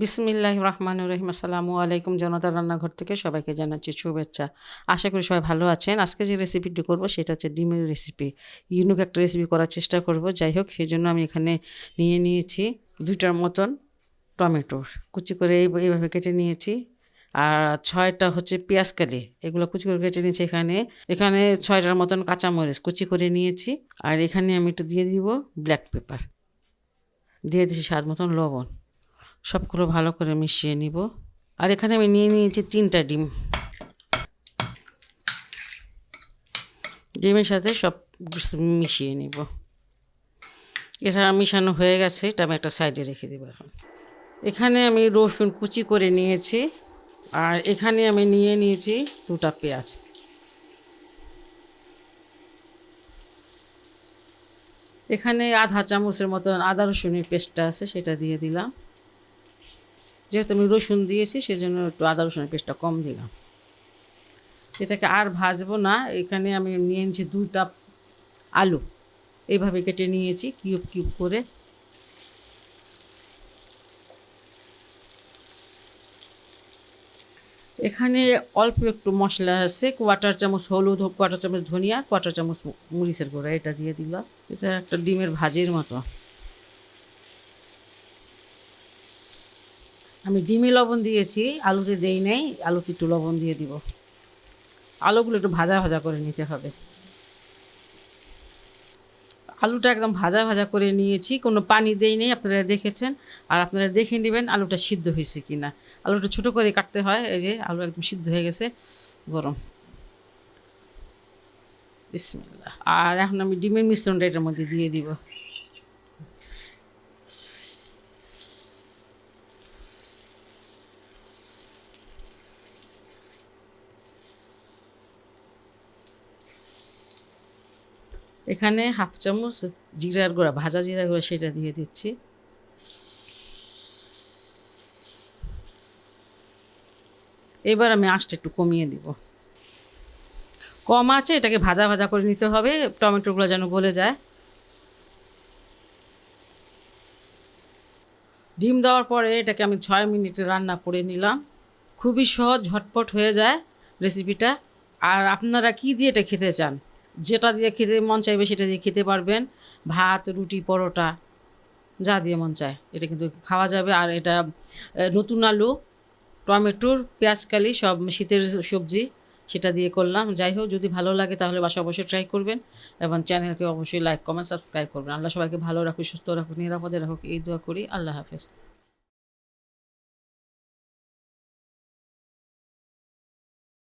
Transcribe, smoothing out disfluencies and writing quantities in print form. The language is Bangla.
বিসমিল্লাহির রহমানির রহিম। আসসালামু আলাইকুম। জনতার রান্নাঘর থেকে সবাইকে জানাচ্ছি শুভেচ্ছা। আশা করি সবাই ভালো আছেন। আজকে যে রেসিপিটি করব সেটা হচ্ছে ডিমের রেসিপি। ইউনিক একটা রেসিপি করার চেষ্টা করব। যাই হোক, সেজন্য আমি এখানে নিয়েছি 2টার মতন টমেটো কুচি করে এইভাবে কেটে নিয়েছি। আর 6টা হচ্ছে পেঁয়াজকালি, এগুলো কুচি করে কেটে নিয়েছি। এখানে 6টার মতন কাঁচামরিচ কুচি করে নিয়েছি। আর এখানে আমি একটু দিয়ে দিব ব্ল্যাক পেপার, দিয়ে দিয়েছি স্বাদ মতন লবণ। সবগুলো ভালো করে মিশিয়ে নিব। আর এখানে আমি নিয়েছি 3টা ডিম। ডিমের সাথে সব মিশিয়ে নিব। এটা মিশানো হয়ে গেছে, এটা আমি একটা সাইডে রেখে দেবো। এখানে আমি রসুন কুচি করে নিয়েছি। আর এখানে আমি নিয়েছি 2টা পেঁয়াজ। এখানে আধা চামচের মতন আদা রসুনের পেস্টটা আছে, সেটা দিয়ে দিলাম। যেহেতু আমি রসুন দিয়েছি সেজন্য একটু আদা রসুনের পেস্টটা কম দিলাম। এটাকে আর ভাজবো না। এখানে আমি নিয়েছি 2টা আলু, এইভাবে কেটে নিয়েছি কিউব কিউব করে। এখানে অল্প একটু মশলা আছে, 1/4 চামচ হলুদ, 1/4 চামচ ধনিয়া, 1/4 চামচ মরিচের গুঁড়া, এটা দিয়ে দিলাম। এটা একটা ডিমের ভাজির মতো। আমি ডিমে লবণ দিয়েছি, আলুতে দেই নাই। আলুতে একটু লবণ দিয়ে দিব। আলুগুলো একটু ভাজা ভাজা করে নিতে হবে। আলুটা একদম ভাজা ভাজা করে নিয়েছি, কোনো পানি দেই নেই, আপনারা দেখেছেন। আর আপনারা দেখে নেবেন আলুটা সিদ্ধ হয়েছে কি না। আলুটা ছোটো করে কাটতে হয়। এই যে আলু একদম সিদ্ধ হয়ে গেছে, গরম। বিসমিল্লাহ। আর এখন আমি ডিমের মিশ্রণটা এটার মধ্যে দিয়ে দিব। এখানে 1/2 চামচ জিরার গুঁড়া, ভাজা জিরার গুঁড়া, সেটা দিয়ে দিচ্ছি। এবার আমি আঁচটা একটু কমিয়ে দিব। কম আছে, এটাকে ভাজা ভাজা করে নিতে হবে, টমেটোগুলো যেন গলে যায়। ডিম দেওয়ার পরে এটাকে আমি 6 মিনিটে রান্না করে নিলাম। খুবই সহজ, ঝটপট হয়ে যায় রেসিপিটা। আর আপনারা কি দিয়ে এটা খেতে চান, যেটা দিয়ে খেতে মন চাইবে সেটা দিয়ে খেতে পারবেন। ভাত, রুটি, পরোটা, যা দিয়ে মন চায় এটা কিন্তু খাওয়া যাবে। আর এটা নতুন আলু, টমেটোর, পেঁয়াজকালি, সব শীতের সবজি, সেটা দিয়ে করলাম। যাই হোক, যদি ভালো লাগে তাহলে বাসা অবশ্যই ট্রাই করবেন এবং চ্যানেলকে অবশ্যই লাইক, কমেন্ট, সাবস্ক্রাইব করবেন। আল্লাহ সবাইকে ভালো রাখুক, সুস্থ রাখুক, নিরাপদে রাখুক, এই দোয়া করি। আল্লাহ হাফেজ।